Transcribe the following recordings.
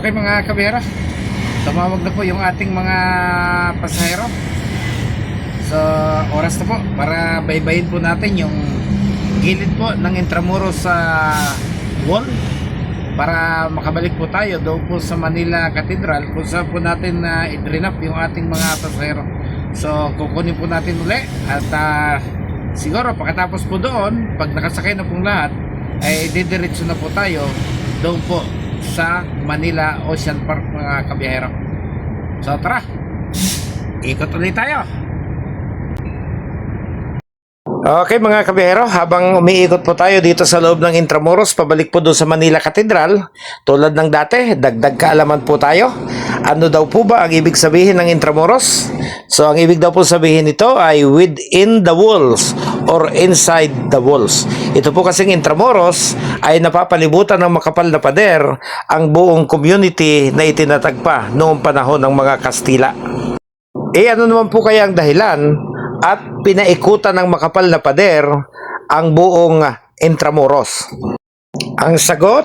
Okay mga kabihero, tumawag na po yung ating mga pasahero. So oras na po para baybayin po natin yung gilid po ng Intramuros sa wall para makabalik po tayo doon po sa Manila Cathedral kung saan po natin i-drain up yung ating mga pasahero. So kukunin po natin uli at siguro pagkatapos po doon, pag nakasakay na pong lahat, ay didiretso na po tayo doon po sa Manila Ocean Park mga kabiyahero. So tara, ikot ulit tayo. Okay mga kabiyahero, habang umiikot po tayo dito sa loob ng Intramuros pabalik po doon sa Manila Cathedral, tulad ng dati, dagdag kaalaman po tayo. Ano daw po ba ang ibig sabihin ng Intramuros? So ang ibig daw po sabihin nito ay within the walls or inside the walls. Ito po kasing Intramuros ay napapalibutan ng makapal na pader ang buong community na itinatagpa noong panahon ng mga Kastila. Ano naman po kaya ang dahilan at pinaikutan ng makapal na pader ang buong Intramuros? Ang sagot,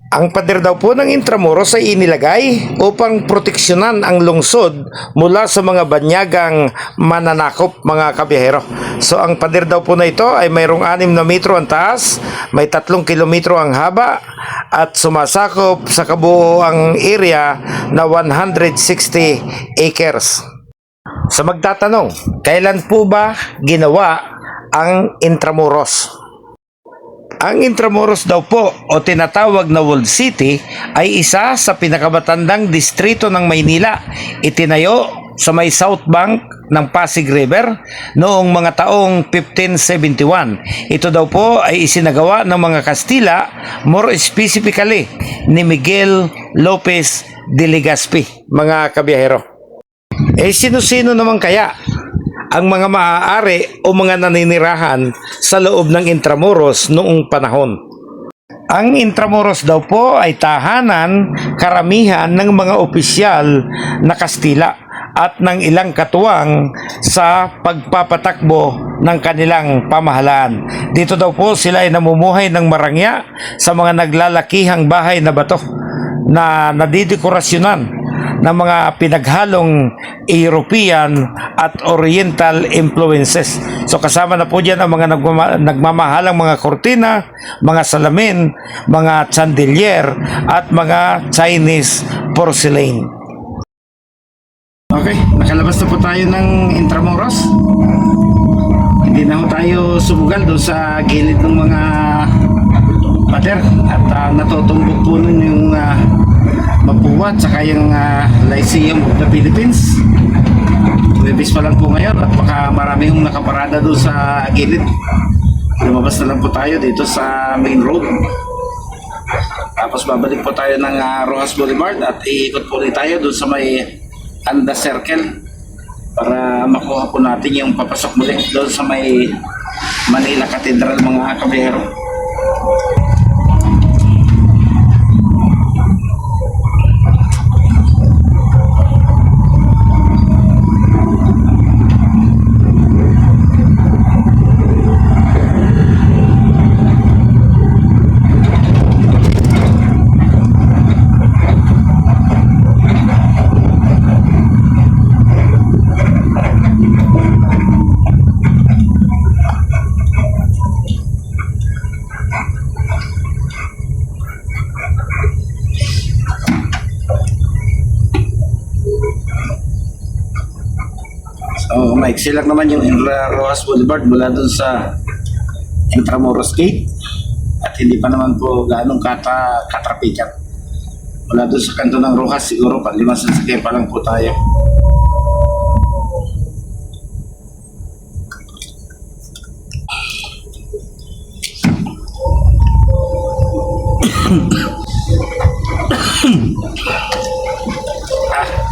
ang pader daw po ng Intramuros ay inilagay upang proteksyonan ang lungsod mula sa mga banyagang mananakop mga kabiyahero. So ang pader daw po na ito ay mayroong 6 na metro ang taas, may 3 kilometro ang haba at sumasakop sa kabuoang area na 160 acres. Sa magtatanong, kailan po ba ginawa ang Intramuros? Ang Intramuros daw po o tinatawag na Walled City ay isa sa pinakamatandang distrito ng Maynila. Itinayo sa may South Bank ng Pasig River noong mga taong 1571. Ito daw po ay isinagawa ng mga Kastila, more specifically ni Miguel Lopez de Legazpi, mga kabiyahero. Sino-sino naman kaya ang mga maaari o mga naninirahan sa loob ng Intramuros noong panahon? Ang Intramuros daw po ay tahanan karamihan ng mga opisyal na Kastila at ng ilang katuwang sa pagpapatakbo ng kanilang pamahalaan. Dito daw po sila ay namumuhay ng marangya sa mga naglalakihang bahay na bato na nadidekorasyonan ng mga pinaghalong European at Oriental influences. So kasama na po dyan ang mga nagmamahalang mga kortina, mga salamin, mga chandelier at mga Chinese porcelain. Okay, nakalabas na po tayo ng Intramuros. Hindi na po tayo sumugal doon sa gilid ng mga pader at natutumbok po nun yung Mapuwa at saka yung Lyceum of the Philippines. Bibis pa lang po ngayon at baka marami yung nakaparada doon sa gilid. Lumabas na lang po tayo dito sa main road. Tapos babalik po tayo ng Rojas Boulevard at iikot po ulit tayo doon sa may Anda Circle para makuha po natin yung papasok muli doon sa may Manila Cathedral mga kabiyahero. So, maiksi lang naman yung Rojas Boulevard mula dun sa Intramuros Gate at hindi pa naman po gaanong katrapikan. Mula dun sa kanto ng Rojas siguro pa 5 sasakyan pa lang po tayo.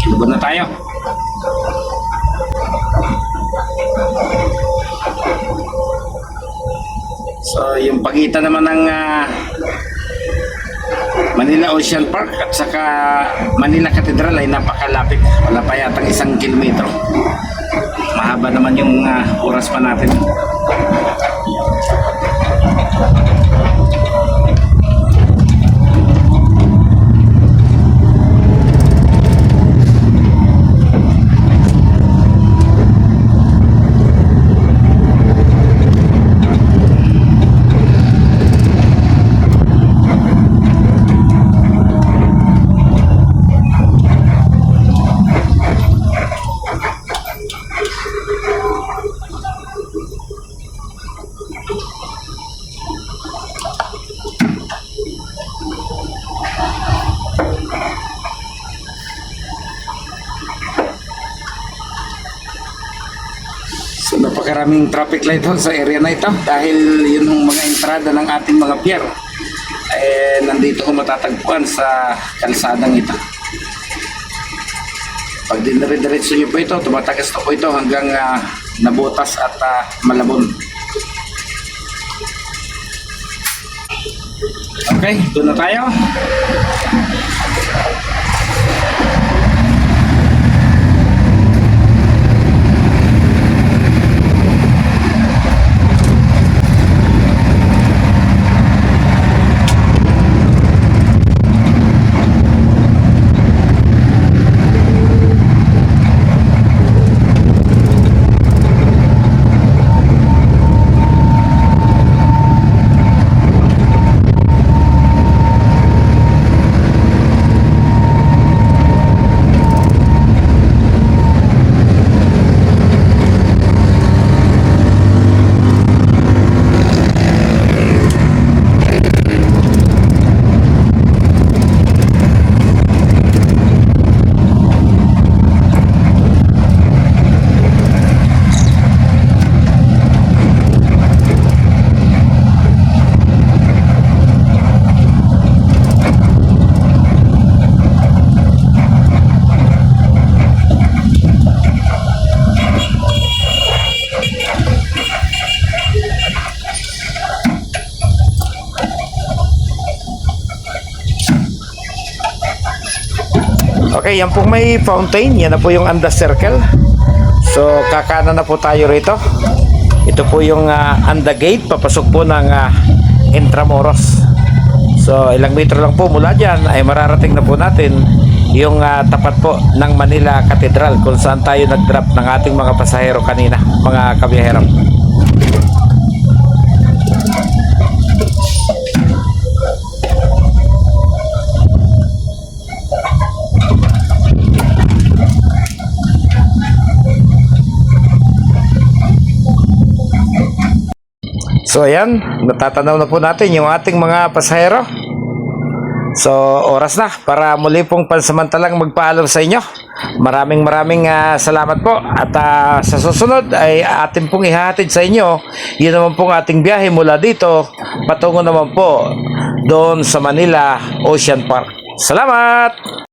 Kinubo na tayo. So yung pagitan naman ng Manila Ocean Park at saka Manila Cathedral ay napakalapit. Wala pa yatang 1 kilometro. Mahaba naman yung oras pa natin. napakaraming traffic light ho sa area na ito dahil yun ang mga entrada ng ating mga pier. Nandito ko matatagpuan sa kalsadang ito. Pag dinire-diretso nyo po ito, tumatagas na po ito hanggang Nabotas at Malabon. Okay, doon na tayo. Okay, yan pong may fountain. Yan na po yung Anda Circle. So, kakanan na po tayo rito. Ito po yung Anda Gate. Papasok po ng Intramuros. So, ilang metro lang po mula dyan ay mararating na po natin yung tapat po ng Manila Cathedral kung saan tayo nag-drop ng ating mga pasahero kanina, mga kabiyahero. So ayan, natatanaw na po natin yung ating mga pasahero. So oras na para muli pong pansamantalang magpaalam sa inyo. Maraming salamat po. At sa susunod ay atin pong ihahatid sa inyo. Yun naman pong ating biyahe mula dito patungo naman po doon sa Manila Ocean Park. Salamat!